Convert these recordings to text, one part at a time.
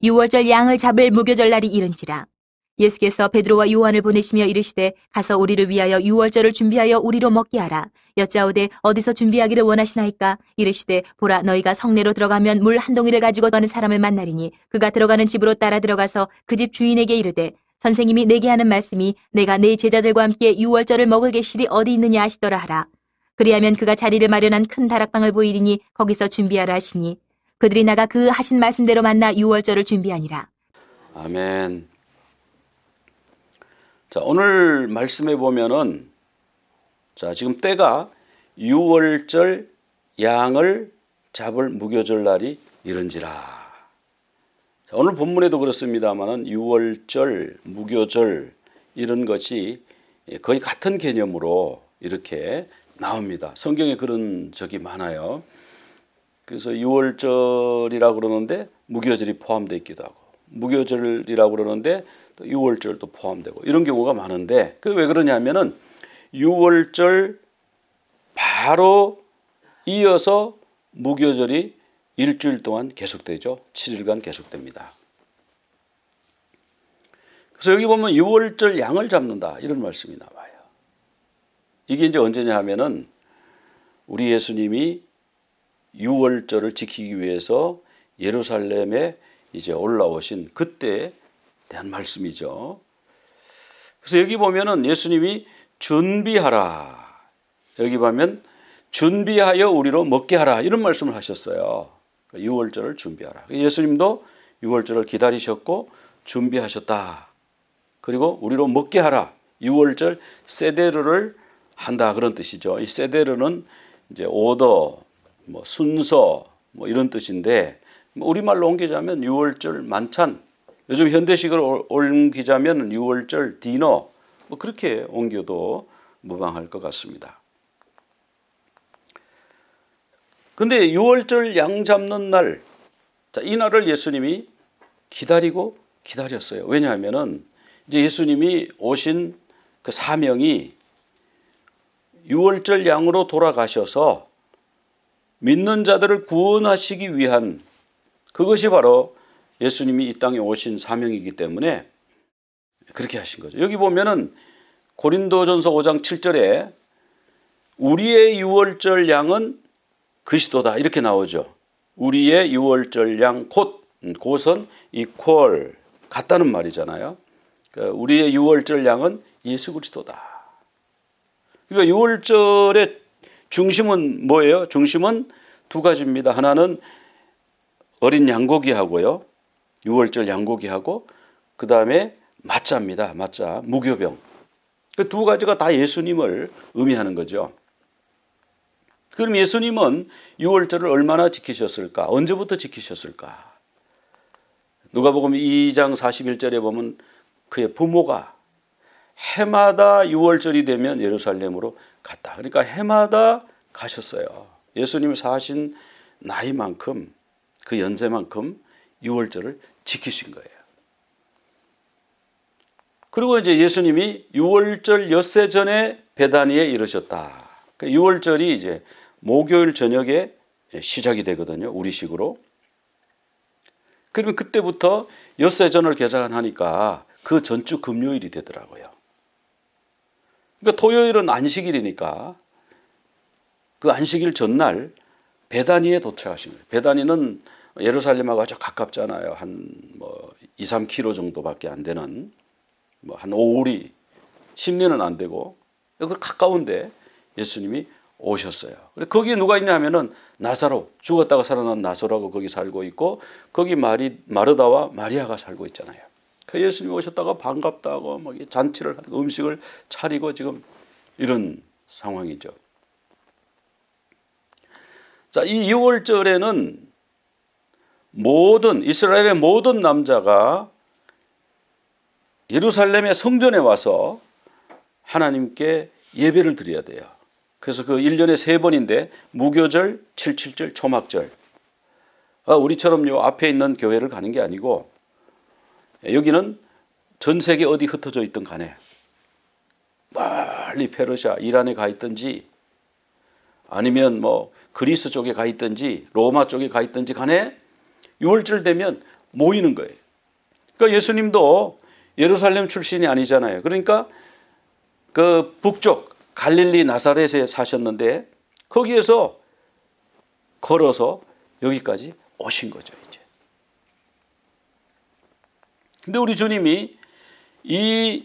유월절 양을 잡을 무교절 날이 이른지라. 예수께서 베드로와 요한을 보내시며 이르시되 가서 우리를 위하여 유월절을 준비하여 우리로 먹게 하라. 여짜오되 어디서 준비하기를 원하시나이까? 이르시되 보라, 너희가 성내로 들어가면 물 한 동이를 가지고 가는 사람을 만나리니 그가 들어가는 집으로 따라 들어가서 그 집 주인에게 이르되 선생님이 내게 하는 말씀이 내가 내 제자들과 함께 유월절을 먹을 계실이 어디 있느냐 하시더라 하라. 그리하면 그가 자리를 마련한 큰 다락방을 보이리니 거기서 준비하라 하시니 그들이 나가 그 하신 말씀대로 만나 유월절을 준비하니라. 아멘. 자, 오늘 말씀에 보면은 자, 지금 때가 유월절 양을 잡을 무교절 날이 이른지라. 자, 오늘 본문에도 그렇습니다만은 유월절, 무교절 이런 것이 거의 같은 개념으로 이렇게 나옵니다. 성경에 그런 적이 많아요. 그래서 유월절이라고 그러는데 무교절이 포함되어 있기도 하고, 무교절이라고 그러는데 또 유월절도 포함되고 이런 경우가 많은데, 그 왜 그러냐면은 유월절 바로 이어서 무교절이 일주일 동안 계속되죠. 7일간 계속됩니다. 그래서 여기 보면 유월절 양을 잡는다 이런 말씀이 나와요. 이게 이제 언제냐 하면은 우리 예수님이 유월절을 지키기 위해서 예루살렘에 이제 올라오신 그때에 대한 말씀이죠. 그래서 여기 보면은 예수님이 준비하라. 여기 보면 준비하여 우리로 먹게 하라 이런 말씀을 하셨어요. 유월절을 준비하라. 예수님도 유월절을 기다리셨고 준비하셨다. 그리고 우리로 먹게 하라. 유월절 세데르를 한다 그런 뜻이죠. 이 세데르는 이제 오더, 뭐 순서, 뭐 이런 뜻인데 우리말로 옮기자면 유월절 만찬. 요즘 현대식으로 옮기자면 유월절 디너. 뭐 그렇게 옮겨도 무방할 것 같습니다. 근데 유월절 양 잡는 날, 자, 이 날을 예수님이 기다렸어요. 왜냐하면은 이제 예수님이 오신 그 사명이 유월절 양으로 돌아가셔서 믿는 자들을 구원하시기 위한, 그것이 바로 예수님이 이 땅에 오신 사명이기 때문에 그렇게 하신 거죠. 여기 보면은 고린도전서 5장 7절에 우리의 유월절 양은 그리스도다 이렇게 나오죠. 우리의 유월절 양 곧은 equal 같다는 말이잖아요. 그러니까 우리의 유월절 양은 예수 그리스도다. 그러니까 유월절의 중심은 뭐예요? 중심은 두 가지입니다. 하나는 어린 양고기하고요. 유월절 양고기하고 그 다음에 맞자입니다. 맞자, 무교병. 그 두 가지가 다 예수님을 의미하는 거죠. 그럼 예수님은 유월절을 얼마나 지키셨을까? 언제부터 지키셨을까? 누가복음 2장 41절에 보면 그의 부모가 해마다 유월절이 되면 예루살렘으로 갔다. 그러니까 해마다 가셨어요. 예수님이 사신 나이만큼, 그 연세만큼 유월절을 지키신 거예요. 그리고 이제 예수님이 유월절 엿새 전에 베다니에 이르셨다. 유월절이 이제 목요일 저녁에 시작이 되거든요. 우리식으로. 그러면 그때부터 엿새 전을 계산하니까 그 전주 금요일이 되더라고요. 그러니까 토요일은 안식일이니까 그 안식일 전날 베다니에 도착하신 거예요. 베다니는 예루살렘하고 아주 가깝잖아요. 한 뭐 2, 3km 정도밖에 안 되는, 뭐 한 5里, 10리는 안 되고, 여기 가까운데 예수님이 오셨어요. 거기에 누가 있냐 하면은 나사로, 죽었다가 살아난 나사로하고 거기 살고 있고, 거기 마르다와 마리아가 살고 있잖아요. 그 예수님이 오셨다가 반갑다고 막 잔치를 하고 음식을 차리고 지금 이런 상황이죠. 자, 이 6월절에는 이스라엘의 모든 남자가 예루살렘의 성전에 와서 하나님께 예배를 드려야 돼요. 그래서 그 1년에 3번인데 무교절, 7.7절, 초막절. 우리처럼 요 앞에 있는 교회를 가는 게 아니고 여기는 전 세계 어디 흩어져 있든 간에 멀리 페르시아, 이란에 가 있든지 아니면 뭐 그리스 쪽에 가 있든지 로마 쪽에 가 있든지 간에 6월절 되면 모이는 거예요. 그러니까 예수님도 예루살렘 출신이 아니잖아요. 그러니까 그 북쪽 갈릴리 나사렛에 사셨는데 거기에서 걸어서 여기까지 오신 거죠, 이제. 근데 우리 주님이 이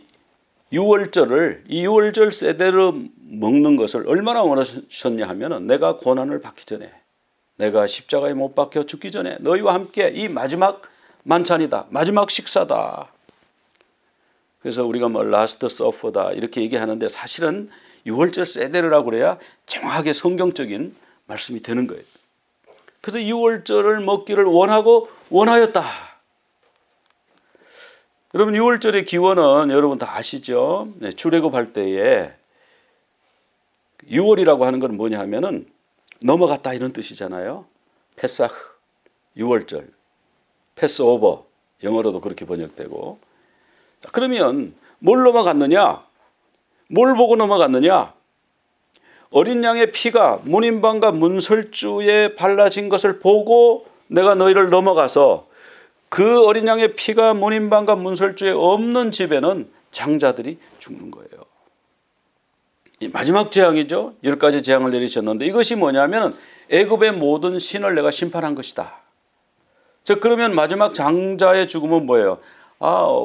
유월절 세대로 먹는 것을 얼마나 원하셨냐 하면은 내가 고난을 받기 전에, 내가 십자가에 못 박혀 죽기 전에 너희와 함께 이 마지막 만찬이다, 마지막 식사다. 그래서 우리가 뭐 라스트 서퍼다 이렇게 얘기하는데 사실은 유월절 세대라고 그래야 정확하게 성경적인 말씀이 되는 거예요. 그래서 유월절을 먹기를 원하였다. 여러분, 유월절의 기원은 여러분 다 아시죠? 네, 출애굽할 때에 유월이라고 하는 건 뭐냐 하면은 넘어갔다 이런 뜻이잖아요. 페사흐, 유월절, 패스오버, 영어로도 그렇게 번역되고. 자, 그러면 뭘 넘어갔느냐? 뭘 보고 넘어갔느냐? 어린 양의 피가 문인방과 문설주에 발라진 것을 보고 내가 너희를 넘어가서 그 어린 양의 피가 문인방과 문설주에 없는 집에는 장자들이 죽는 거예요. 이 마지막 재앙이죠. 10가지 재앙을 내리셨는데 이것이 뭐냐면 애굽의 모든 신을 내가 심판한 것이다. 즉 그러면 마지막 장자의 죽음은 뭐예요?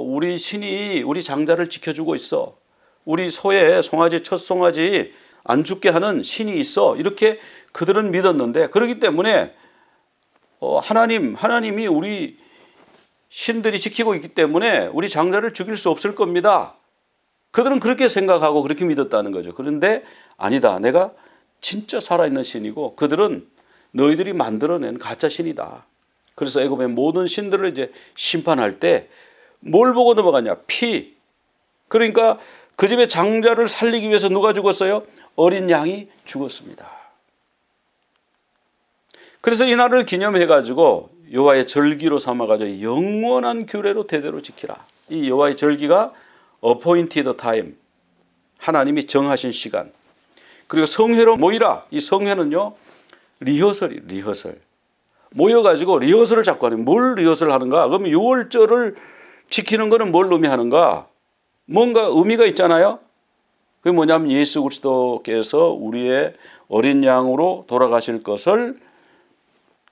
우리 신이 우리 장자를 지켜주고 있어. 우리 소의 송아지, 첫 송아지 안 죽게 하는 신이 있어. 이렇게 그들은 믿었는데 그렇기 때문에 하나님이 우리 신들이 지키고 있기 때문에 우리 장자를 죽일 수 없을 겁니다. 그들은 그렇게 생각하고 그렇게 믿었다는 거죠. 그런데 아니다. 내가 진짜 살아있는 신이고 그들은 너희들이 만들어낸 가짜 신이다. 그래서 애굽의 모든 신들을 이제 심판할 때 뭘 보고 넘어가냐? 피. 그러니까 그 집의 장자를 살리기 위해서 누가 죽었어요? 어린 양이 죽었습니다. 그래서 이 날을 기념해가지고 여호와의 절기로 삼아가지고 영원한 규례로 대대로 지키라. 이 여호와의 절기가 appointed time, 하나님이 정하신 시간. 그리고 성회로 모이라. 이 성회는요, 리허설. 모여가지고 리허설을 자꾸 하는. 뭘 리허설 하는가? 그러면 유월절을 지키는 거는 뭘 의미하는가? 뭔가 의미가 있잖아요. 그게 뭐냐면 예수 그리스도께서 우리의 어린 양으로 돌아가실 것을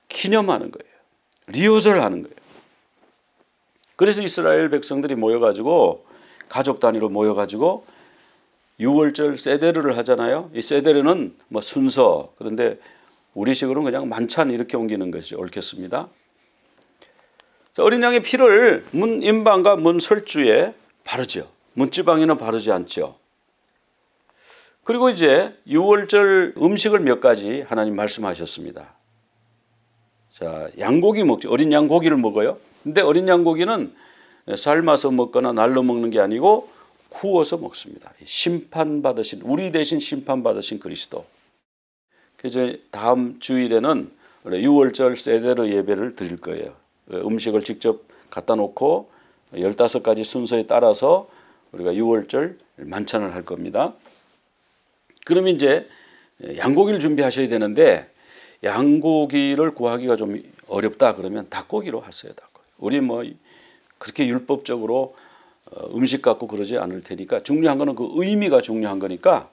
기념하는 거예요. 리허설 하는 거예요. 그래서 이스라엘 백성들이 모여가지고 가족 단위로 모여가지고 유월절 세데르를 하잖아요. 이 세데르는 뭐 순서, 그런데 우리식으로는 그냥 만찬 이렇게 옮기는 것이 옳겠습니다. 자, 어린 양의 피를 문 임방과 문 설주에 바르죠. 문지방에는 바르지 않죠. 그리고 이제 유월절 음식을 몇 가지 하나님 말씀하셨습니다. 자, 양고기 먹죠. 어린 양고기를 먹어요. 근데 어린 양고기는 삶아서 먹거나 날로 먹는 게 아니고 구워서 먹습니다. 심판받으신, 우리 대신 심판받으신 그리스도. 그래서 다음 주일에는 유월절 세데르 예배를 드릴 거예요. 음식을 직접 갖다 놓고 15가지 순서에 따라서 우리가 유월절 만찬을 할 겁니다. 그러면 이제 양고기를 준비하셔야 되는데 양고기를 구하기가 좀 어렵다 그러면 닭고기로 하세요. 닭고기. 우리 뭐 그렇게 율법적으로 음식 갖고 그러지 않을 테니까 중요한 거는 그 의미가 중요한 거니까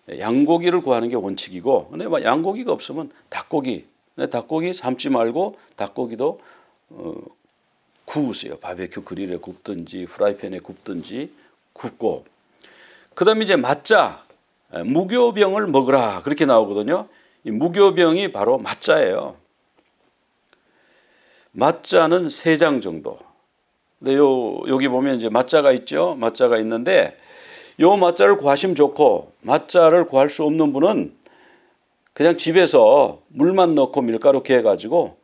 양고기를 구하는 게 원칙이고, 근데 뭐 양고기가 없으면 닭고기. 근데 닭고기 삶지 말고 닭고기도 구우세요. 바베큐 그릴에 굽든지 프라이팬에 굽든지 굽고, 그다음에 이제 맞자, 무교병을 먹으라 그렇게 나오거든요. 이 무교병이 바로 맞자예요. 맞자는 3장 정도. 근데 여기 보면 이제 맞자가 있죠. 맞자가 있는데 요 맞자를 구하시면 좋고, 맞자를 구할 수 없는 분은 그냥 집에서 물만 넣고 밀가루 개가지고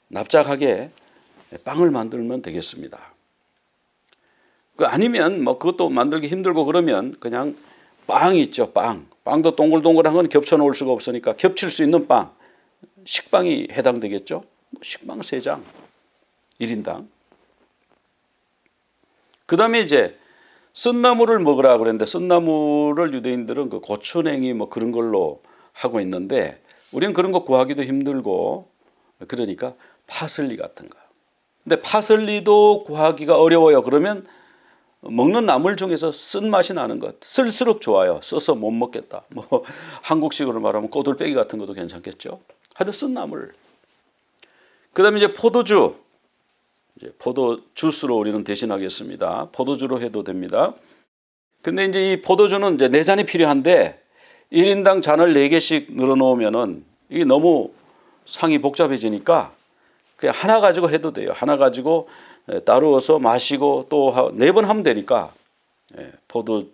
납작하게 빵을 만들면 되겠습니다. 아니면 뭐 그것도 만들기 힘들고 그러면 그냥 빵이 있죠. 빵도 동글동글한 건 겹쳐 놓을 수가 없으니까 겹칠 수 있는 빵, 식빵이 해당되겠죠. 식빵 3장 1인당. 그 다음에 이제 쓴나물을 먹으라 그랬는데, 쓴나물을 유대인들은 그 고추냉이 뭐 그런 걸로 하고 있는데 우리는 그런 거 구하기도 힘들고, 그러니까 파슬리 같은 거. 근데 파슬리도 구하기가 어려워요. 그러면 먹는 나물 중에서 쓴맛이 나는 것, 쓸수록 좋아요. 써서 못 먹겠다. 뭐 한국식으로 말하면 꼬들빼기 같은 것도 괜찮겠죠. 하여튼 쓴 나물. 그다음에 이제 포도주. 이제 포도 주스로 우리는 대신하겠습니다. 포도주로 해도 됩니다. 근데 이제 이 포도주는 이제 4잔이 필요한데 1인당 잔을 4개씩 늘어 놓으면은 이게 너무 상이 복잡해지니까 그냥 하나 가지고 해도 돼요. 하나 가지고 따르어서 마시고 또 4번 하면 되니까 포도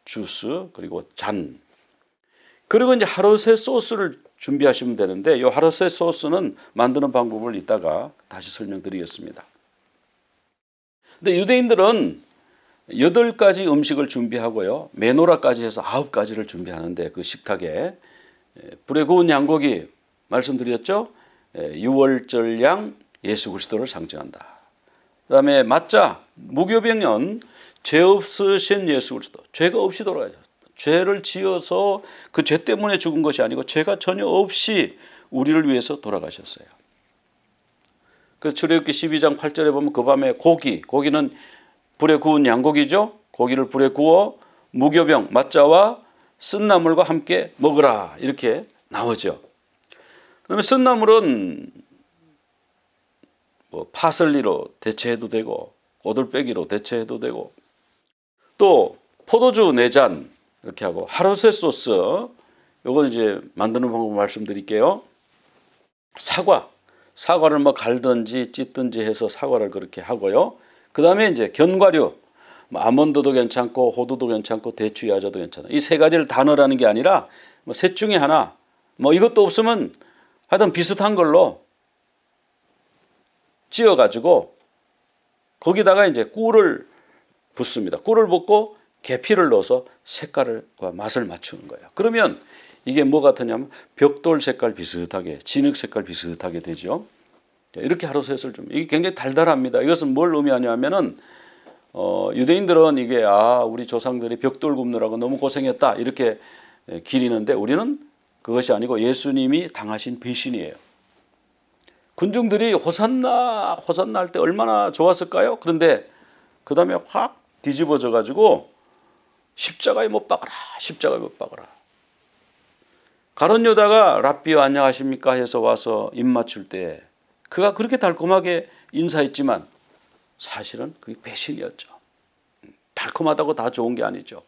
주스 그리고 잔 그리고 이제 하루새 소스를 준비하시면 되는데 이 하루새 소스는 만드는 방법을 이따가 다시 설명드리겠습니다. 근데 유대인들은 8가지 음식을 준비하고요. 메노라까지 해서 9가지를 준비하는데 그 식탁에 불에 구운 양고기 말씀드렸죠. 6월절 양 예수 그리스도를 상징한다. 그다음에 맞자 무교병연 죄 없으신 예수 그리스도 죄가 없이 돌아가셨다. 죄를 지어서 그 죄 때문에 죽은 것이 아니고 죄가 전혀 없이 우리를 위해서 돌아가셨어요. 그 출애굽기 12장 8절에 보면 그 밤에 고기는 불에 구운 양고기죠. 고기를 불에 구워 무교병 맞자와 쓴나물과 함께 먹으라 이렇게 나오죠. 그다음에 쓴나물은 뭐 파슬리로 대체해도 되고 꼬들빼기로 대체해도 되고 또 포도주 4잔 이렇게 하고 하루새 소스 요건 이제 만드는 방법 말씀드릴게요. 사과를 뭐 갈든지 찢든지 해서 사과를 그렇게 하고요. 그 다음에 이제 견과류 뭐 아몬드도 괜찮고 호두도 괜찮고 대추 야자도 괜찮아. 이 3가지를 다 넣으라는 게 아니라 뭐 셋 중에 하나 뭐 이것도 없으면 하여튼 비슷한 걸로 찧어 가지고 거기다가 이제 꿀을 붓습니다. 꿀을 붓고 계피를 넣어서 색깔과 맛을 맞추는 거예요. 그러면 이게 뭐 같으냐면 벽돌 색깔 비슷하게 진흙 색깔 비슷하게 되죠. 이렇게 하루새를 좀 이게 굉장히 달달합니다. 이것은 뭘 의미하냐면은 유대인들은 이게 우리 조상들이 벽돌 굽느라고 너무 고생했다 이렇게 기리는데 우리는 그것이 아니고 예수님이 당하신 배신이에요. 군중들이 호산나 할 때 얼마나 좋았을까요? 그런데 그 다음에 확 뒤집어져 가지고 십자가에 못 박아라. 가룟 유다가 랍비요 안녕하십니까 해서 와서 입 맞출 때 그가 그렇게 달콤하게 인사했지만 사실은 그게 배신이었죠. 달콤하다고 다 좋은 게 아니죠.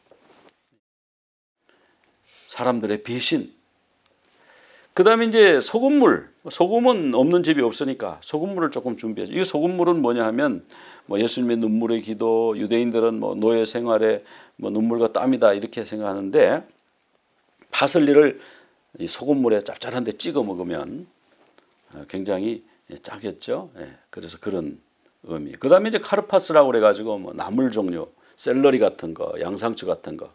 사람들의 배신. 그 다음에 이제 소금은 없는 집이 없으니까 소금물을 조금 준비하죠. 이 소금물은 뭐냐 하면 뭐 예수님의 눈물의 기도, 유대인들은 뭐 노예 생활에 뭐 눈물과 땀이다 이렇게 생각하는데 파슬리를 이 소금물에 짭짤한데 찍어 먹으면 굉장히 짜겠죠. 그래서 그런 의미. 그 다음에 이제 카르파스라고 그래가지고 뭐 나물 종류, 샐러리 같은 거, 양상추 같은 거.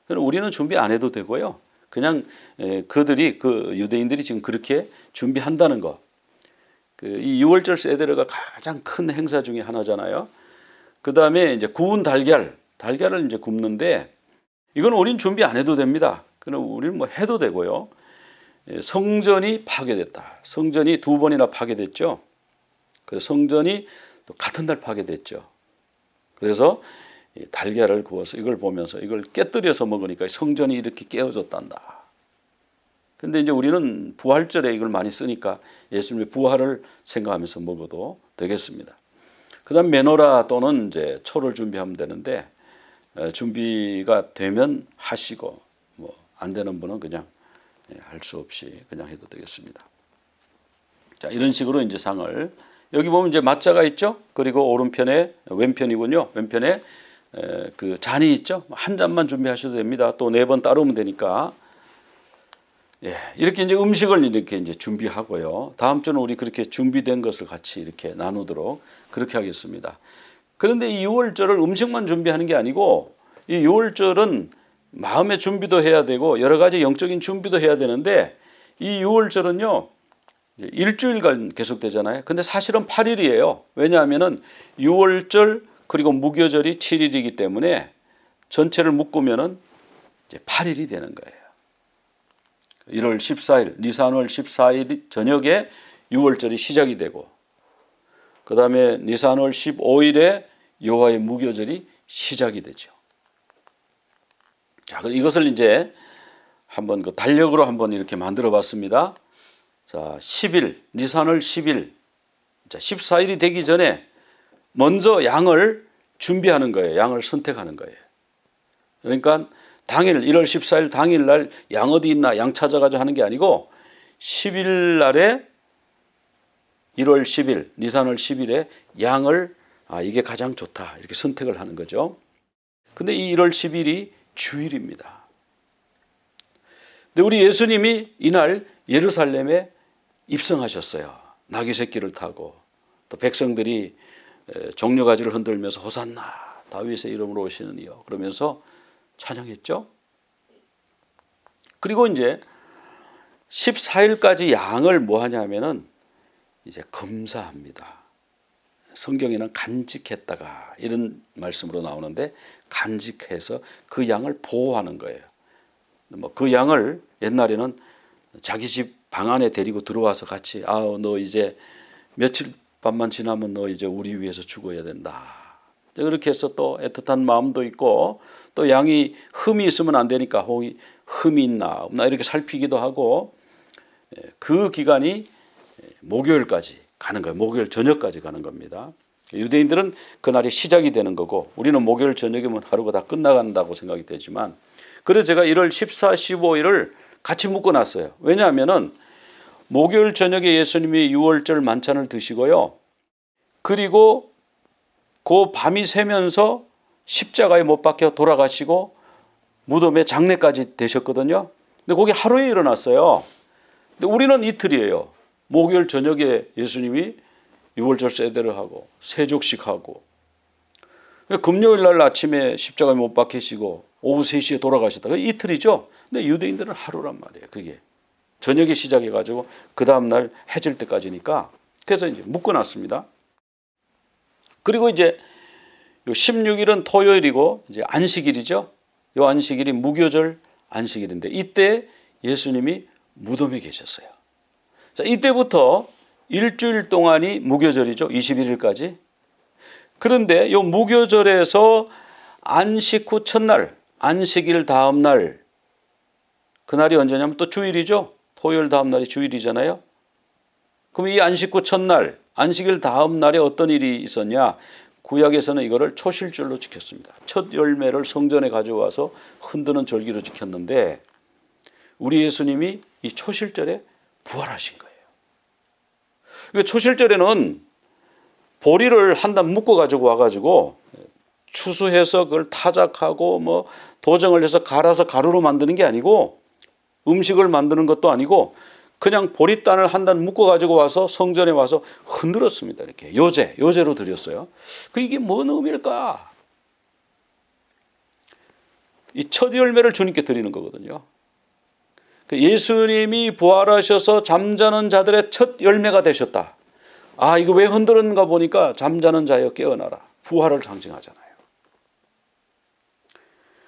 우리는 준비 안 해도 되고요. 그냥 그들이 그 유대인들이 지금 그렇게 준비한다는 거. 이 6월절 세데르가 가장 큰 행사 중에 하나잖아요. 그 다음에 이제 구운 달걀을 이제 굽는데 이건 우리는 준비 안 해도 됩니다. 그럼 우리는 뭐 해도 되고요. 성전이 파괴됐다. 성전이 2번이나 파괴됐죠. 그래서 성전이 또 같은 날 파괴됐죠. 그래서 달걀을 구워서 이걸 보면서 이걸 깨뜨려서 먹으니까 성전이 이렇게 깨어졌단다. 근데 이제 우리는 부활절에 이걸 많이 쓰니까 예수님의 부활을 생각하면서 먹어도 되겠습니다. 그다음 메노라 또는 이제 초를 준비하면 되는데 준비가 되면 하시고 뭐 안 되는 분은 그냥 할 수 없이 그냥 해도 되겠습니다. 자, 이런 식으로 이제 상을 여기 보면 이제 맞자가 있죠. 그리고 오른편에 왼편이군요. 왼편에 그 잔이 있죠. 한 잔만 준비하셔도 됩니다. 또 4번 따르면 되니까. 이렇게 이제 음식을 이렇게 이제 준비하고요. 다음 주는 우리 그렇게 준비된 것을 같이 이렇게 나누도록 그렇게 하겠습니다. 그런데 이 6월절을 음식만 준비하는 게 아니고 이 6월절은 마음의 준비도 해야 되고 여러 가지 영적인 준비도 해야 되는데 이 6월절은요. 일주일간 계속되잖아요. 근데 사실은 8일이에요. 왜냐하면은 6월절 그리고 무교절이 7일이기 때문에 전체를 묶으면은 이제 8일이 되는 거예요. 1월 14일, 니산월 14일 저녁에 6월절이 시작이 되고 그 다음에 니산월 15일에 여호와의 무교절이 시작이 되죠. 자, 이것을 이제 한번 그 달력으로 한번 이렇게 만들어 봤습니다. 자, 10일, 니산월 10일. 자, 14일이 되기 전에 먼저 양을 준비하는 거예요. 양을 선택하는 거예요. 그러니까 당일 1월 14일 당일날 양 어디 있나 양 찾아가지고 하는 게 아니고 10일 날에 1월 10일, 니산월 10일에 양을 이게 가장 좋다 이렇게 선택을 하는 거죠. 근데 이 1월 10일이 주일입니다. 근데 우리 예수님이 이날 예루살렘에 입성하셨어요. 나귀 새끼를 타고 또 백성들이 종려가지를 흔들면서 호산나 다윗의 이름으로 오시는 이여 그러면서 찬양했죠. 그리고 이제 14일까지 양을 뭐 하냐면은 이제 검사합니다. 성경에는 간직했다가 이런 말씀으로 나오는데 간직해서 그 양을 보호하는 거예요. 뭐 그 양을 옛날에는 자기 집 방 안에 데리고 들어와서 같이 너 이제 며칠 밤만 지나면 너 이제 우리 위해서 죽어야 된다. 그렇게 해서 또 애틋한 마음도 있고 또 양이 흠이 있으면 안 되니까 흠이 있나 없나 이렇게 살피기도 하고 그 기간이 목요일까지 가는 거예요. 목요일 저녁까지 가는 겁니다. 유대인들은 그날이 시작이 되는 거고 우리는 목요일 저녁이면 하루가 다 끝나간다고 생각이 되지만 그래서 제가 1월 14, 15일을 같이 묶어놨어요. 왜냐하면은 목요일 저녁에 예수님이 유월절 만찬을 드시고요. 그리고 그 밤이 새면서 십자가에 못 박혀 돌아가시고 무덤에 장례까지 되셨거든요. 근데 거기 하루에 일어났어요. 근데 우리는 이틀이에요. 목요일 저녁에 예수님이 유월절 세대를 하고 세족식 하고 금요일 날 아침에 십자가에 못 박히시고 오후 3시에 돌아가셨다. 이틀이죠. 근데 유대인들은 하루란 말이에요. 그게 저녁에 시작해가지고 그 다음날 해질 때까지니까 그래서 이제 묶어놨습니다. 그리고 이제 16일은 토요일이고 이제 안식일이죠. 이 안식일이 무교절 안식일인데 이때 예수님이 무덤에 계셨어요. 자, 이때부터 일주일 동안이 무교절이죠. 21일까지. 그런데 이 무교절에서 안식 후 첫날, 안식일 다음 날, 그날이 언제냐면 또 주일이죠. 토요일 다음 날이 주일이잖아요. 그럼 이 안식 후 첫날, 안식일 다음 날에 어떤 일이 있었냐? 구약에서는 이거를 초실절로 지켰습니다. 첫 열매를 성전에 가져와서 흔드는 절기로 지켰는데 우리 예수님이 이 초실절에 부활하신 거예요. 그러니까 초실절에는 보리를 한 단 묶어 가지고 와가지고 추수해서 그걸 타작하고 뭐 도정을 해서 갈아서 가루로 만드는 게 아니고 음식을 만드는 것도 아니고 그냥 보리단을 한 단 묶어 가지고 와서 성전에 와서 흔들었습니다. 이렇게 요제로 드렸어요. 이게 뭔 의미일까? 이 첫 열매를 주님께 드리는 거거든요. 예수님이 부활하셔서 잠자는 자들의 첫 열매가 되셨다. 이거 왜 흔들었는가 보니까 잠자는 자여 깨어나라. 부활을 상징하잖아요.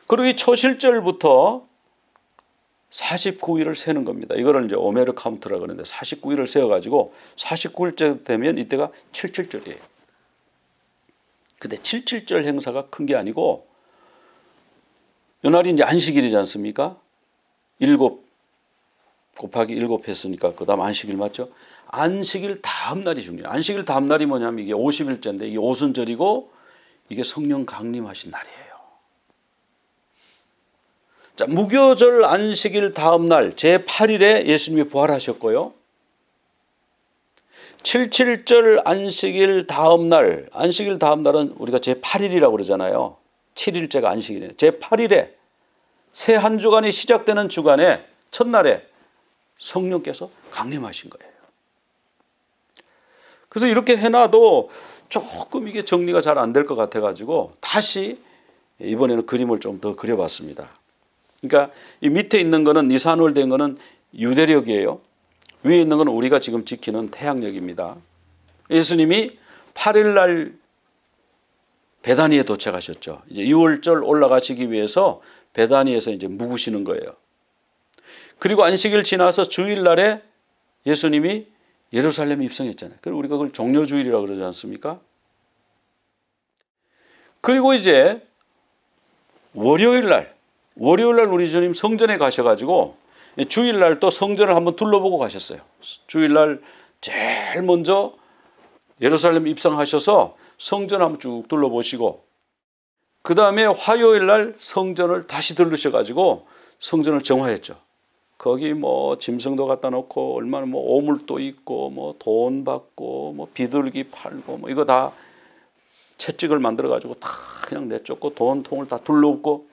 그리고 이 초실절부터 49일을 세는 겁니다. 이거를 이제 오메르 카운트라고 하는데 49일을 세워가지고 49일째 되면 이때가 77절이에요. 근데 77절 행사가 큰 게 아니고 이날이 이제 안식일이지 않습니까? 7 곱하기 7 했으니까 그 다음 안식일 맞죠? 안식일 다음 날이 중요해요. 안식일 다음 날이 뭐냐면 이게 50일째인데 이게 오순절이고 이게 성령 강림하신 날이에요. 자, 무교절 안식일 다음 날 제8일에 예수님이 부활하셨고요. 77절 안식일 다음 날, 안식일 다음 날은 우리가 제8일이라고 그러잖아요. 7일째가 안식일이에요. 제8일에 새 한 주간이 시작되는 주간에 첫날에 성령께서 강림하신 거예요. 그래서 이렇게 해놔도 조금 이게 정리가 잘 안 될 것 같아가지고 다시 이번에는 그림을 좀 더 그려봤습니다. 그러니까 이 밑에 있는 거는 니산월 된 거는 유대력이에요. 위에 있는 건 우리가 지금 지키는 태양력입니다. 예수님이 8일 날 베다니에 도착하셨죠. 이제 6월절 올라가시기 위해서 베다니에서 이제 묵으시는 거예요. 그리고 안식일 지나서 주일 날에 예수님이 예루살렘에 입성했잖아요. 그리고 우리가 그걸 종려주일이라고 그러지 않습니까? 그리고 이제 월요일 날 우리 주님 성전에 가셔가지고 주일날 또 성전을 한번 둘러보고 가셨어요. 주일날 제일 먼저 예루살렘 입성하셔서 성전 한번 쭉 둘러보시고 그 다음에 화요일 날 성전을 다시 들르셔가지고 성전을 정화했죠. 거기 뭐 짐승도 갖다 놓고 얼마나 뭐 오물도 있고 뭐 돈 받고 뭐 비둘기 팔고 뭐 이거 다 채찍을 만들어가지고 다 그냥 내쫓고 돈 통을 다 둘러엎고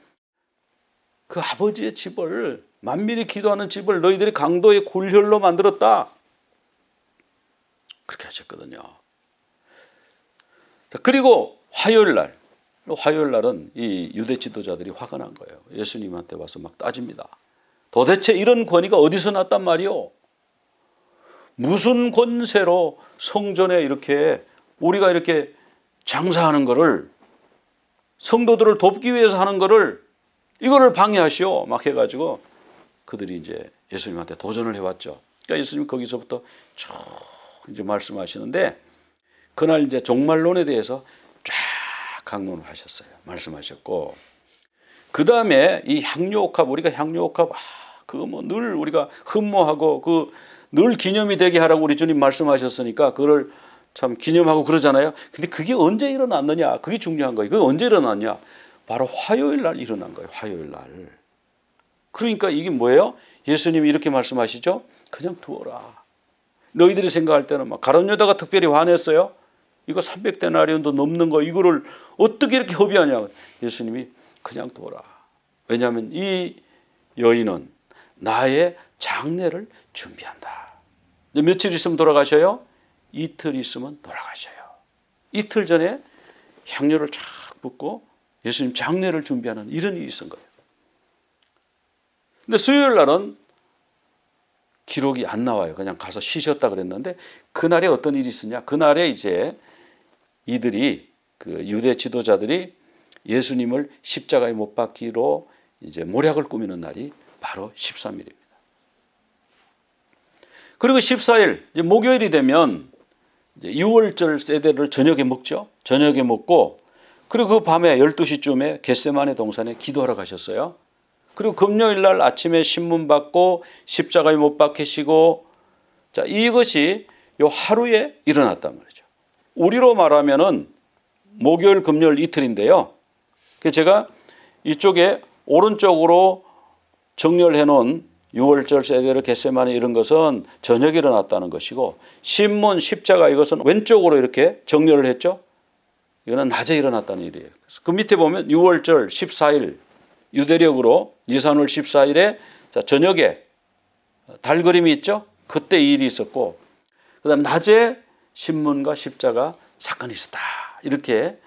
그 아버지의 집을 만민이 기도하는 집을 너희들이 강도의 굴혈로 만들었다. 그렇게 하셨거든요. 그리고 화요일 날은 이 유대 지도자들이 화가 난 거예요. 예수님한테 와서 막 따집니다. 도대체 이런 권위가 어디서 났단 말이오? 무슨 권세로 성전에 이렇게 우리가 이렇게 장사하는 거를 성도들을 돕기 위해서 하는 거를 이거를 방해하시오 막 해가지고 그들이 이제 예수님한테 도전을 해왔죠. 그러니까 예수님 거기서부터 쭉 이제 말씀하시는데 그날 이제 종말론에 대해서 쫙 강론을 하셨어요. 말씀하셨고 그 다음에 이 향료옥합 우리가 향료옥합 그거 뭐 늘 우리가 흠모하고 그 늘 기념이 되게 하라고 우리 주님 말씀하셨으니까 그걸 참 기념하고 그러잖아요. 근데 그게 언제 일어났느냐? 그게 중요한 거예요. 그게 언제 일어났냐? 바로 화요일 날 일어난 거예요. 화요일 날. 그러니까 이게 뭐예요? 예수님이 이렇게 말씀하시죠. 그냥 두어라. 너희들이 생각할 때는 막 가룟 유다가 특별히 화냈어요. 이거 300데나리온도 넘는 거 이거를 어떻게 이렇게 허비하냐. 예수님이 그냥 두어라. 왜냐하면 이 여인은 나의 장례를 준비한다. 며칠 있으면 돌아가셔요? 이틀 있으면 돌아가셔요. 이틀 전에 향료를 쫙 붓고 예수님 장례를 준비하는 이런 일이 있은 거예요. 근데 수요일 날은 기록이 안 나와요. 그냥 가서 쉬셨다 그랬는데 그날에 어떤 일이 있었냐? 그날에 이제 이들이 그 유대 지도자들이 예수님을 십자가에 못 박기로 이제 모략을 꾸미는 날이 바로 13일입니다. 그리고 14일 이제 목요일이 되면 이제 유월절 세대를 저녁에 먹죠. 저녁에 먹고 그리고 그 밤에 12시쯤에 겟세마네 동산에 기도하러 가셨어요. 그리고 금요일 날 아침에 신문 받고 십자가에 못 박히시고 자 이것이 요 하루에 일어났단 말이죠. 우리로 말하면은 목요일 금요일 이틀인데요. 그래서 제가 이쪽에 오른쪽으로 정렬해 놓은 유월절 세대를 겟세마네 이런 것은 저녁에 일어났다는 것이고 신문 십자가 이것은 왼쪽으로 이렇게 정렬을 했죠. 이거는 낮에 일어났다는 일이에요. 그래서 그 밑에 보면 유월절 14일 유대력으로 니산월 14일에 자 저녁에 달 그림이 있죠. 그때 이 일이 있었고 그다음 낮에 신문과 십자가 사건이 있었다. 이렇게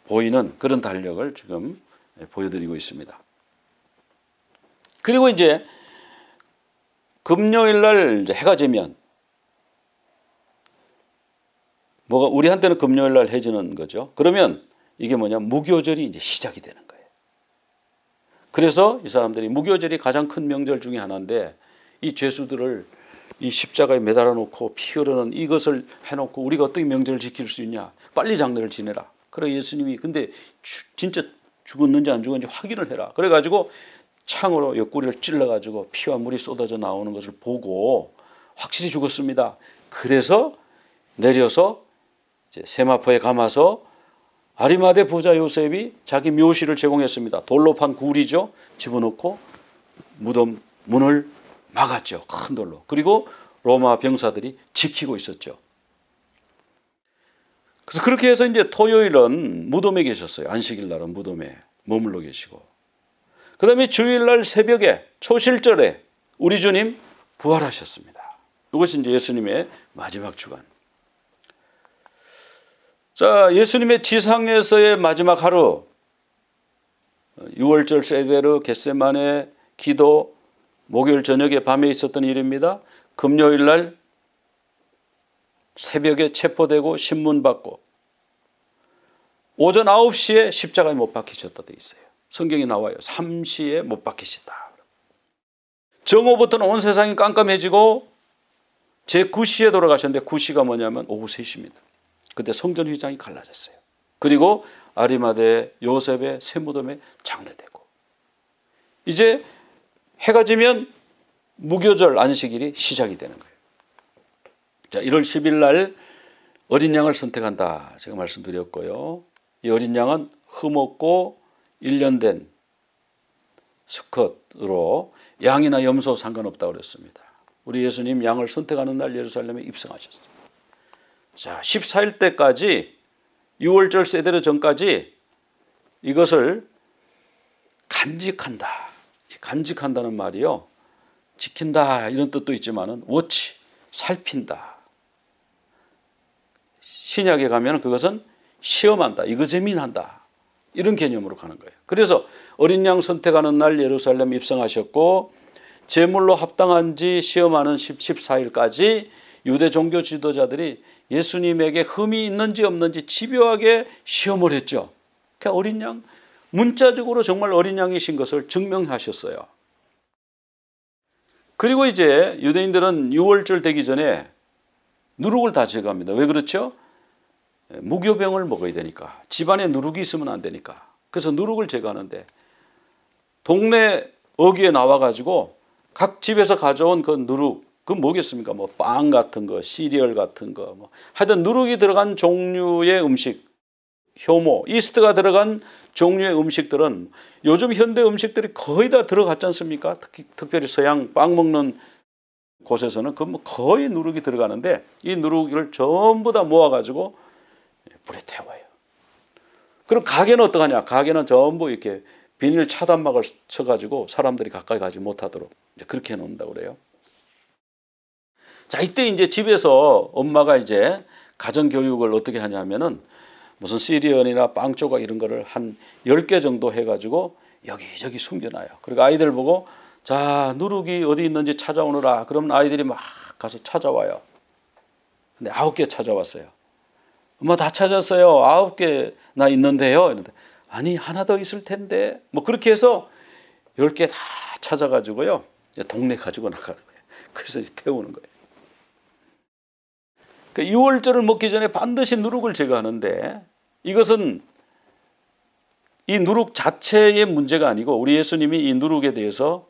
보이는 그런 달력을 지금 보여드리고 있습니다. 그리고 이제 금요일 날 이제 해가 지면 뭐가 우리한테는 금요일 날 해지는 거죠. 그러면 이게 뭐냐 무교절이 이제 시작이 되는 거예요. 그래서 이 사람들이 무교절이 가장 큰 명절 중에 하나인데 이 죄수들을 이 십자가에 매달아 놓고 피 흐르는 이것을 해놓고 우리가 어떻게 명절을 지킬 수 있냐? 빨리 장례를 지내라. 그래 예수님이 근데 진짜 죽었는지 안 죽었는지 확인을 해라. 그래가지고 창으로 옆구리를 찔러가지고 피와 물이 쏟아져 나오는 것을 보고 확실히 죽었습니다. 그래서 내려서 이제 세마포에 감아서 아리마대 부자 요셉이 자기 묘실을 제공했습니다. 돌로 판 굴이죠. 집어넣고 무덤 문을 막았죠. 큰 돌로. 그리고 로마 병사들이 지키고 있었죠. 그래서 그렇게 해서 이제 토요일은 무덤에 계셨어요. 안식일 날은 무덤에 머물러 계시고. 그 다음에 주일날 새벽에 초실절에 우리 주님 부활하셨습니다. 이것이 이제 예수님의 마지막 주간. 자, 예수님의 지상에서의 마지막 하루, 유월절 세대로 겟세마네 기도, 목요일 저녁에 밤에 있었던 일입니다. 금요일 날 새벽에 체포되고 신문 받고 오전 9시에 십자가에 못 박히셨다 돼 있어요. 성경에 나와요. 3시에 못 박히시다. 정오부터는 온 세상이 깜깜해지고 제9시에 돌아가셨는데 9시가 뭐냐면 오후 3시입니다. 그때 성전 휘장이 갈라졌어요. 그리고 아리마대 요셉의 세무덤에 장례되고 이제 해가 지면 무교절 안식일이 시작이 되는 거예요. 자, 1월 10일 날 어린 양을 선택한다. 제가 말씀드렸고요. 이 어린 양은 흠없고 1년 된 수컷으로 양이나 염소 상관없다고 그랬습니다. 우리 예수님 양을 선택하는 날 예루살렘에 입성하셨어요. 자, 14일 때까지 6월절 세대로 전까지 이것을 간직한다. 간직한다는 말이요. 지킨다 이런 뜻도 있지만은 워치, 살핀다. 신약에 가면 그것은 시험한다, 이거제민한다 이런 개념으로 가는 거예요. 그래서 어린 양 선택하는 날 예루살렘 입성하셨고 제물로 합당한지 시험하는 14일까지 유대 종교 지도자들이 예수님에게 흠이 있는지 없는지 집요하게 시험을 했죠. 그러니까 어린 양 문자적으로 정말 어린 양이신 것을 증명하셨어요. 그리고 이제 유대인들은 6월절 되기 전에 누룩을 다 제거합니다. 왜 그렇죠? 무교병을 먹어야 되니까. 집안에 누룩이 있으면 안 되니까. 그래서 누룩을 제거하는데 동네 어귀에 나와가지고 각 집에서 가져온 그 누룩, 그건 뭐겠습니까? 뭐 빵 같은 거, 시리얼 같은 거, 뭐 하여튼 누룩이 들어간 종류의 음식, 효모, 이스트가 들어간 종류의 음식들은 요즘 현대 음식들이 거의 다 들어갔지 않습니까? 특별히 서양 빵 먹는 곳에서는 그 거의 누룩이 들어가는데 이 누룩을 전부 다 모아가지고 불에 태워요. 그럼 가게는 어떡하냐? 가게는 전부 이렇게 비닐 차단막을 쳐가지고 사람들이 가까이 가지 못하도록 이제 그렇게 해놓는다고 그래요. 자, 이때 이제 집에서 엄마가 이제 가정교육을 어떻게 하냐면은 무슨 시리얼이나 빵 조각 이런 거를 한 10개 정도 해가지고 여기저기 숨겨놔요. 그리고 아이들 보고 자, 누룩이 어디 있는지 찾아오느라. 그러면 아이들이 막 가서 찾아와요. 근데 9개 찾아왔어요. 엄마 다 찾았어요. 9개나 있는데요. 이런데 아니 하나 더 있을 텐데. 뭐 그렇게 해서 10개 다 찾아가지고요. 동네 가지고 나가는 거예요. 그래서 태우는 거예요. 그러니까 6월절을 먹기 전에 반드시 누룩을 제거하는데 이것은 이 누룩 자체의 문제가 아니고 우리 예수님이 이 누룩에 대해서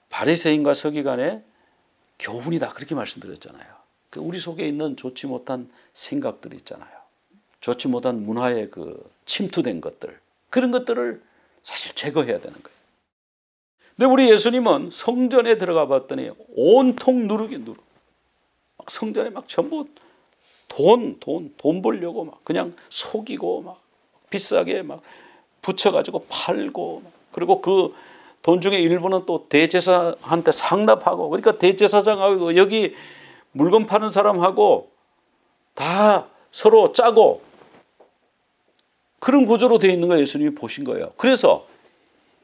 바리새인과 서기관의 교훈이다 그렇게 말씀드렸잖아요. 우리 속에 있는 좋지 못한 생각들이 있잖아요. 좋지 못한 문화에 침투된 것들 그런 것들을 사실 제거해야 되는 거예요. 근데 우리 예수님은 성전에 들어가 봤더니 온통 누룩이 누룩. 막 성전에 막 전부 돈 벌려고 막 그냥 속이고 막 비싸게 막 붙여가지고 팔고 그리고 그 돈 중에 일부는 또 대제사한테 상납하고 그러니까 대제사장하고 여기 물건 파는 사람하고 다 서로 짜고 그런 구조로 되어 있는 거 예수님이 보신 거예요. 그래서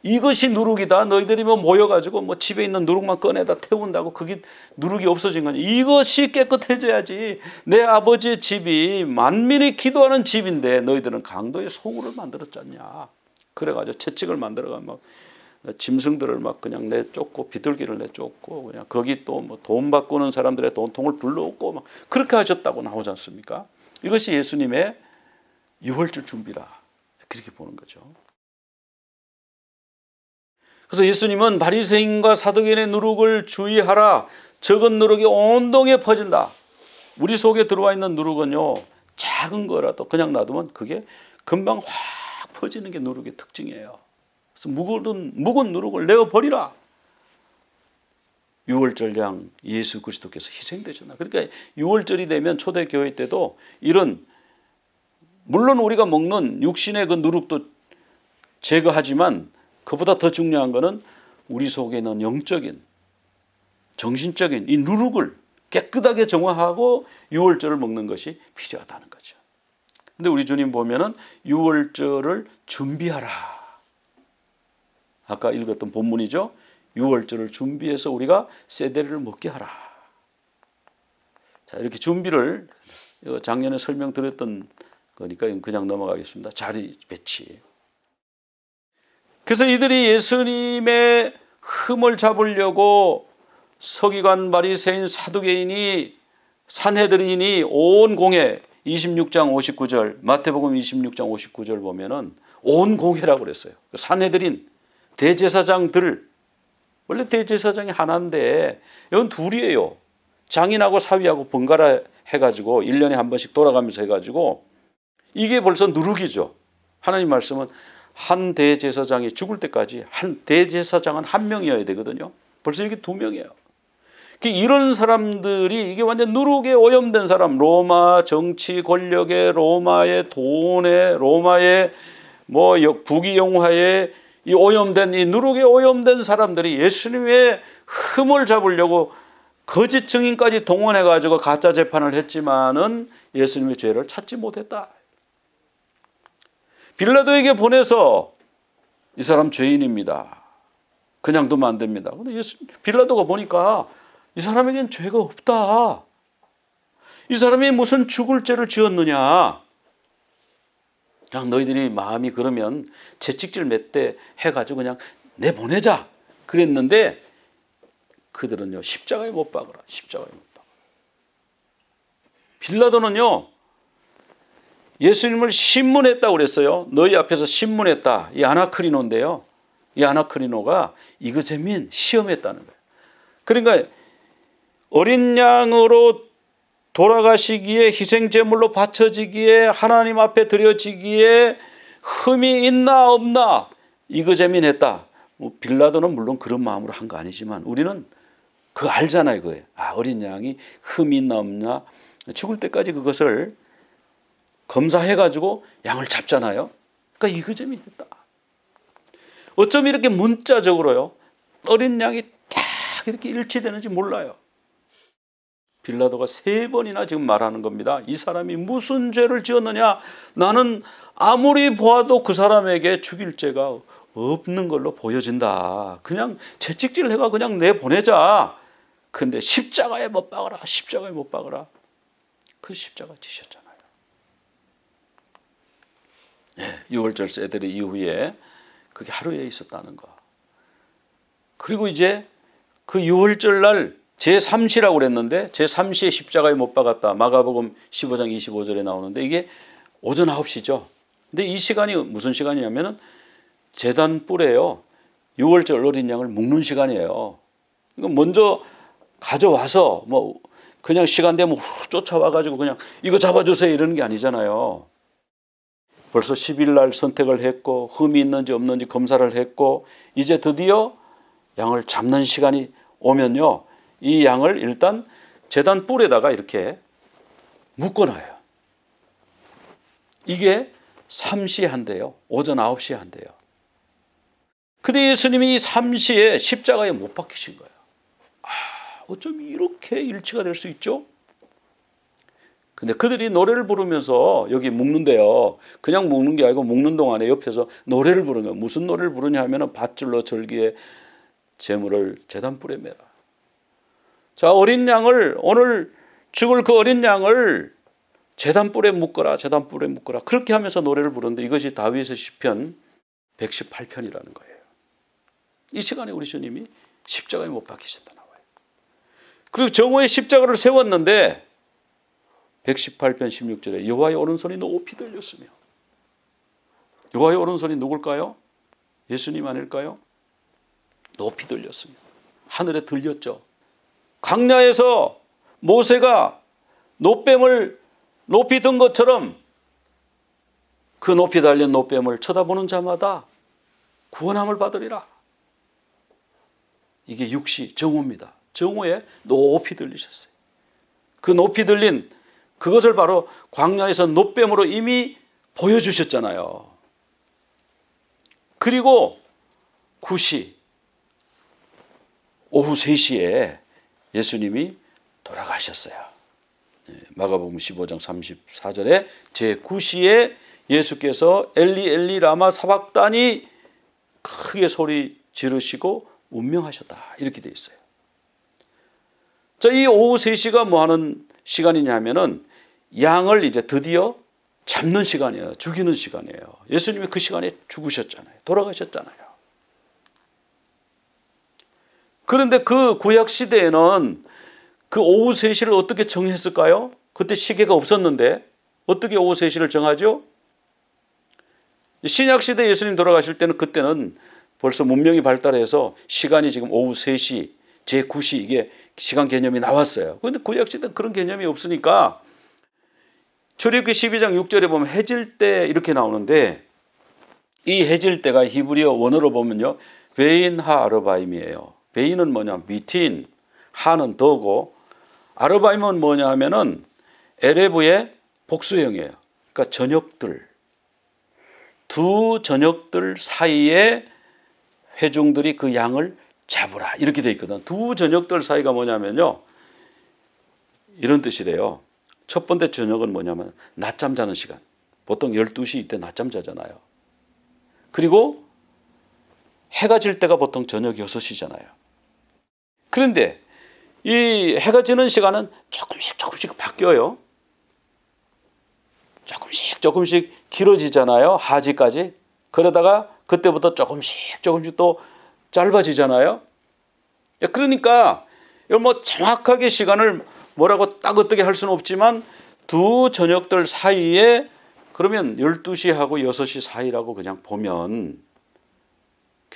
이것이 누룩이다. 너희들이 뭐 모여가지고 뭐 집에 있는 누룩만 꺼내다 태운다고 그게 누룩이 없어진 거냐. 이것이 깨끗해져야지. 내 아버지의 집이 만민이 기도하는 집인데 너희들은 강도의 소굴을 만들었지 않냐. 그래가지고 채찍을 만들어가 막 짐승들을 막 그냥 내쫓고 비둘기를 내쫓고 그냥 거기 또 뭐 돈 바꾸는 사람들의 돈통을 불러오고 막 그렇게 하셨다고 나오지 않습니까? 이것이 예수님의 유월절 준비라 그렇게 보는 거죠. 그래서 예수님은 바리새인과 사두개인의 누룩을 주의하라. 적은 누룩이 온 동에 퍼진다. 우리 속에 들어와 있는 누룩은요 작은 거라도 그냥 놔두면 그게 금방 확 퍼지는 게 누룩의 특징이에요. 그래서 묵은 누룩을 내어버리라. 유월절 양 예수 그리스도께서 희생되셨나. 그러니까 유월절이 되면 초대교회 때도 이런 물론 우리가 먹는 육신의 그 누룩도 제거하지만 그보다 더 중요한 것은 우리 속에 있는 영적인 정신적인 이 누룩을 깨끗하게 정화하고 유월절을 먹는 것이 필요하다는 거죠. 근데 우리 주님 보면은 유월절을 준비하라. 아까 읽었던 본문이죠. 유월절을 준비해서 우리가 세대를 먹게 하라. 자, 이렇게 준비를 작년에 설명드렸던 거니까 그냥 넘어가겠습니다. 자리 배치. 그래서 이들이 예수님의 흠을 잡으려고 서기관, 바리새인, 사두개인이, 산헤드린이 온 공회, 26장 59절, 마태복음 26장 59절 보면은 온 공회라고 그랬어요. 산헤드린, 대제사장들, 원래 대제사장이 하나인데 이건 둘이에요. 장인하고 사위하고 번갈아 해가지고 1년에 한 번씩 돌아가면서 해가지고 이게 벌써 누룩이죠. 하나님 말씀은 한 대제사장이 죽을 때까지 한 대제사장은 한 명이어야 되거든요. 벌써 이게 두 명이에요. 이런 사람들이 이게 완전 누룩에 오염된 사람, 로마 정치 권력에, 로마의 돈에, 로마의 뭐 부귀영화에 이 오염된, 이 누룩에 오염된 사람들이 예수님의 흠을 잡으려고 거짓 증인까지 동원해 가지고 가짜 재판을 했지만은 예수님의 죄를 찾지 못했다. 빌라도에게 보내서 이 사람 죄인입니다. 그냥 두면 안 됩니다. 근데 빌라도가 보니까 이 사람에겐 죄가 없다. 이 사람이 무슨 죽을 죄를 지었느냐. 그냥 너희들이 마음이 그러면 채찍질 몇 대 해가지고 그냥 내보내자. 그랬는데 그들은요, 십자가에 못 박으라. 십자가에 못 박으라. 빌라도는요, 예수님을 신문했다고 그랬어요. 너희 앞에서 신문했다. 이 아나크리노인데요. 이 아나크리노가 이그제민 시험했다는 거예요. 그러니까 어린 양으로 돌아가시기에 희생제물로 바쳐지기에 하나님 앞에 드려지기에 흠이 있나 없나 이그제민했다. 빌라도는 물론 그런 마음으로 한 거 아니지만 우리는 그거 알잖아요. 그거예요. 어린 양이 흠이 있나 없나 죽을 때까지 그것을 검사해가지고 양을 잡잖아요. 그러니까 이그제민했다. 어쩜 이렇게 문자적으로요 어린 양이 딱 이렇게 일치되는지 몰라요. 빌라도가 3번이나 지금 말하는 겁니다. 이 사람이 무슨 죄를 지었느냐? 나는 아무리 보아도 그 사람에게 죽일 죄가 없는 걸로 보여진다. 그냥 채찍질 해가 그냥 내보내자. 근데 십자가에 못 박으라. 십자가에 못 박으라. 그 십자가 지셨잖아요. 네, 유월절 세대리 이후에 그게 하루에 있었다는 거. 그리고 이제 그 유월절 날 제3시라고 그랬는데 제3시에 십자가에 못 박았다. 마가복음 15장 25절에 나오는데 이게 오전 9시죠. 근데 이 시간이 무슨 시간이냐면은 제단 뿔에요. 6월절 어린 양을 묶는 시간이에요. 먼저 가져와서 뭐 그냥 시간 되면 쫓아와가지고 그냥 이거 잡아주세요 이러는 게 아니잖아요. 벌써 10일 날 선택을 했고 흠이 있는지 없는지 검사를 했고 이제 드디어 양을 잡는 시간이 오면요. 이 양을 일단 제단 뿔에다가 이렇게 묶어놔요. 이게 3시에 한대요. 오전 9시에 한대요. 근데 예수님이 이 3시에 십자가에 못 박히신 거예요. 어쩜 이렇게 일치가 될 수 있죠? 근데 그들이 노래를 부르면서 여기 묶는데요. 그냥 묶는 게 아니고 묶는 동안에 옆에서 노래를 부르는 거예요. 무슨 노래를 부르냐 하면 밧줄로 절기에 제물을 제단 뿔에 매라. 자, 어린 양을 오늘 죽을 그 어린 양을 제단 뿔에 묶어라. 제단 뿔에 묶어라. 그렇게 하면서 노래를 부르는데 이것이 다윗의 시편 118편이라는 거예요. 이 시간에 우리 주님이 십자가에 못 박히셨다 나와요. 그리고 정오에 십자가를 세웠는데 118편 16절에 여호와의 오른손이 높이 들렸으며 여호와의 오른손이 누굴까요? 예수님 아닐까요? 높이 들렸으며 하늘에 들렸죠. 광야에서 모세가 노뱀을 높이 든 것처럼 그 높이 달린 노뱀을 쳐다보는 자마다 구원함을 받으리라. 이게 육시 정오입니다. 정오에 높이 들리셨어요. 그 높이 들린 그것을 바로 광야에서 노뱀으로 이미 보여주셨잖아요. 그리고 9시 오후 3시에 예수님이 돌아가셨어요. 마가복음 15장 34절에 제9시에 예수께서 엘리 엘리 라마 사박다니 크게 소리 지르시고 운명하셨다. 이렇게 되어 있어요. 자, 이 오후 3시가 뭐 하는 시간이냐면은 양을 이제 드디어 잡는 시간이에요. 죽이는 시간이에요. 예수님이 그 시간에 죽으셨잖아요. 돌아가셨잖아요. 그런데 그 구약 시대에는 그 오후 3시를 어떻게 정했을까요? 그때 시계가 없었는데 어떻게 오후 3시를 정하죠? 신약 시대 예수님 돌아가실 때는 그때는 벌써 문명이 발달해서 시간이 지금 오후 3시, 제9시 이게 시간 개념이 나왔어요. 그런데 구약 시대는 그런 개념이 없으니까 출애굽기 12장 6절에 보면 해질 때 이렇게 나오는데 이 해질 때가 히브리어 원어로 보면요. 베인 하 아르바임이에요. 베인은 뭐냐? 미틴, 하는 더고 아르바임은 뭐냐 하면은 에레브의 복수형이에요. 그러니까 저녁들. 두 저녁들 사이에 회중들이 그 양을 잡으라. 이렇게 돼 있거든. 두 저녁들 사이가 뭐냐면요. 이런 뜻이래요. 첫 번째 저녁은 뭐냐면 낮잠 자는 시간. 보통 12시 이때 낮잠 자잖아요. 그리고 해가 질 때가 보통 저녁 6시잖아요. 그런데 이 해가 지는 시간은 조금씩 바뀌어요. 조금씩 길어지잖아요. 하지까지. 그러다가 그때부터 조금씩 또 짧아지잖아요. 그러니까 뭐 정확하게 시간을 뭐라고 딱 어떻게 할 수는 없지만 두 저녁들 사이에 그러면 12시하고 6시 사이라고 그냥 보면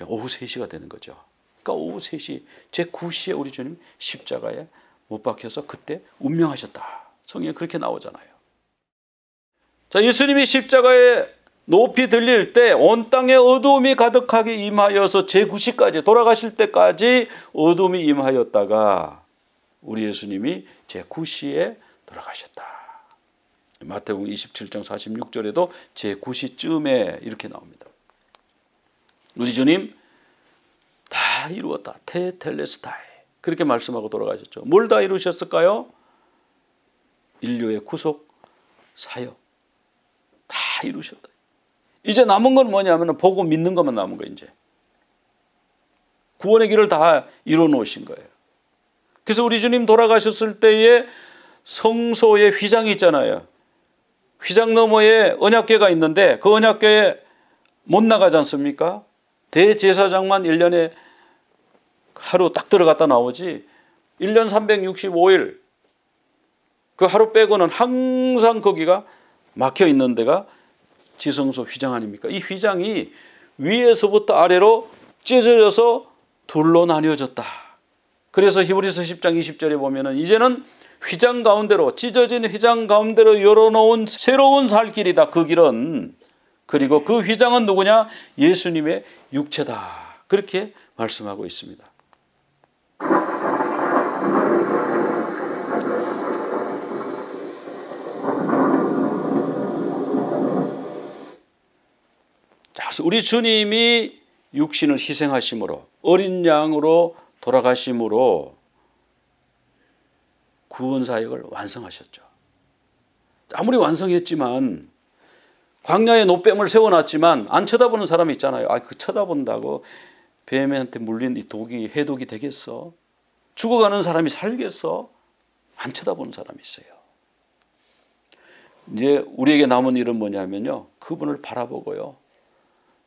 오후 3시가 되는 거죠. 그러니까 오후 3시 제9시에 우리 주님 십자가에 못 박혀서 그때 운명하셨다. 성경에 그렇게 나오잖아요. 자, 예수님이 십자가에 높이 들릴 때 온 땅에 어두움이 가득하게 임하여서 제9시까지 돌아가실 때까지 어두움이 임하였다가 우리 예수님이 제9시에 돌아가셨다. 마태복음 27장 46절에도 제9시쯤에 이렇게 나옵니다. 우리 주님 다 이루었다. 테텔레스타이. 그렇게 말씀하고 돌아가셨죠. 뭘 다 이루셨을까요? 인류의 구속, 사역. 다 이루셨다. 이제 남은 건 뭐냐면 보고 믿는 것만 남은 거예요. 이제 구원의 길을 다 이루어 놓으신 거예요. 그래서 우리 주님 돌아가셨을 때에 성소의 휘장이 있잖아요. 휘장 너머에 언약궤가 있는데 그 언약궤에 못 나가지 않습니까? 대제사장만 1년에 하루 딱 들어갔다 나오지 1년 365일 그 하루 빼고는 항상 거기가 막혀 있는 데가 지성소 휘장 아닙니까? 이 휘장이 위에서부터 아래로 찢어져서 둘로 나뉘어졌다. 그래서 히브리서 10장 20절에 보면은 이제는 휘장 가운데로 찢어진 휘장 가운데로 열어놓은 새로운 살 길이다. 그 길은. 그리고 그 휘장은 누구냐? 예수님의 육체다. 그렇게 말씀하고 있습니다. 자, 우리 주님이 육신을 희생하심으로 어린 양으로 돌아가심으로 구원 사역을 완성하셨죠. 아무리 완성했지만 광야에 노뱀을 세워놨지만 안 쳐다보는 사람이 있잖아요. 그 쳐다본다고 뱀한테 물린 이 독이 해독이 되겠어? 죽어가는 사람이 살겠어? 안 쳐다보는 사람이 있어요. 이제 우리에게 남은 일은 뭐냐면요. 그분을 바라보고요.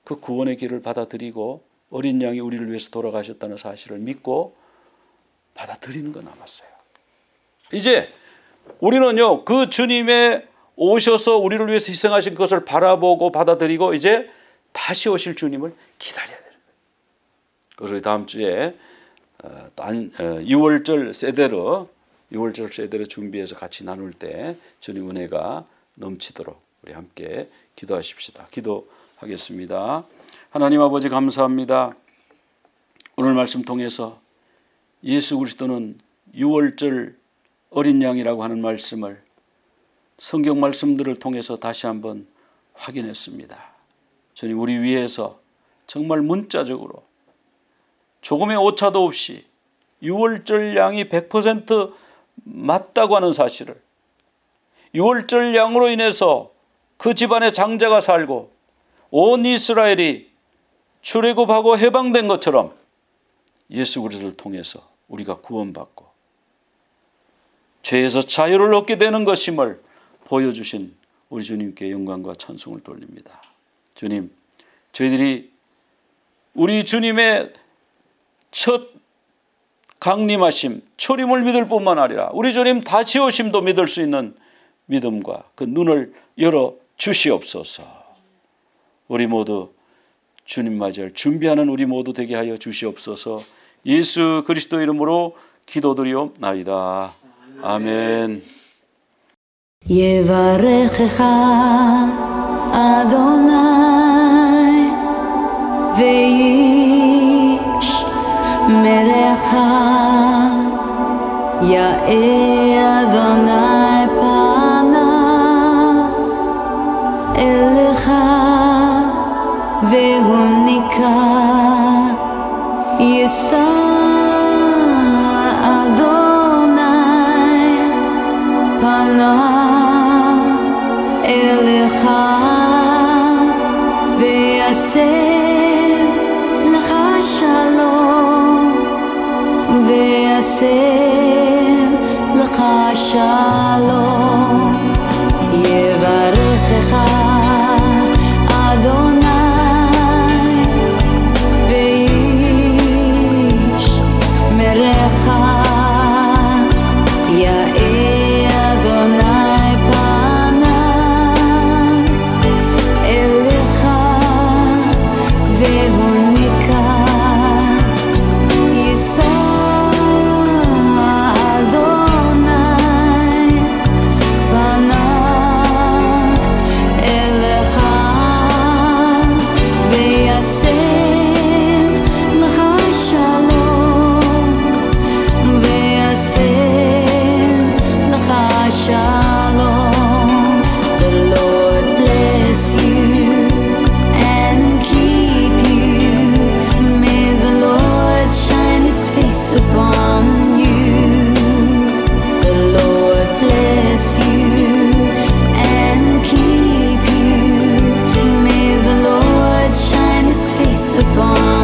그 구원의 길을 받아들이고 어린 양이 우리를 위해서 돌아가셨다는 사실을 믿고 받아들이는 거 남았어요. 이제 우리는요. 그 주님의 오셔서 우리를 위해서 희생하신 것을 바라보고 받아들이고 이제 다시 오실 주님을 기다려야 되는 거예요. 그래서 다음 주에 6월절 세대로 준비해서 같이 나눌 때 주님 은혜가 넘치도록 우리 함께 기도하십시다. 기도하겠습니다. 하나님 아버지 감사합니다. 오늘 말씀 통해서 예수 그리스도는 6월절 어린 양이라고 하는 말씀을 성경 말씀들을 통해서 다시 한번 확인했습니다. 주님 우리 위해서 정말 문자적으로 조금의 오차도 없이 6월절 양이 100% 맞다고 하는 사실을 6월절 양으로 인해서 그 집안의 장자가 살고 온 이스라엘이 출애굽하고 해방된 것처럼 예수 그리스도를 통해서 우리가 구원받고 죄에서 자유를 얻게 되는 것임을 보여주신 우리 주님께 영광과 찬송을 돌립니다. 주님, 저희들이 우리 주님의 첫 강림하심, 초림을 믿을 뿐만 아니라 우리 주님 다 지으심도 믿을 수 있는 믿음과 그 눈을 열어 주시옵소서. 우리 모두 주님 맞이할 준비하는 우리 모두 되게 하여 주시옵소서. 예수 그리스도 이름으로 기도드리옵나이다. 아멘. יברכך אדוני וישמרך, יאר אדוני פניו אליך והוניקה, יישא אדוני פניו אליך ויעשה לך שלום, ויעשה לך שלום. יברכך אדוני וישמרך, יאר אדוני פניו אליך והוניקה, יישא אדוני פניו אליך ויעשה לך שלום, ויעשה לך שלום. The Lord bless you and keep you. May the Lord shine his face upon you. The Lord bless you and keep you. May the Lord shine his face upon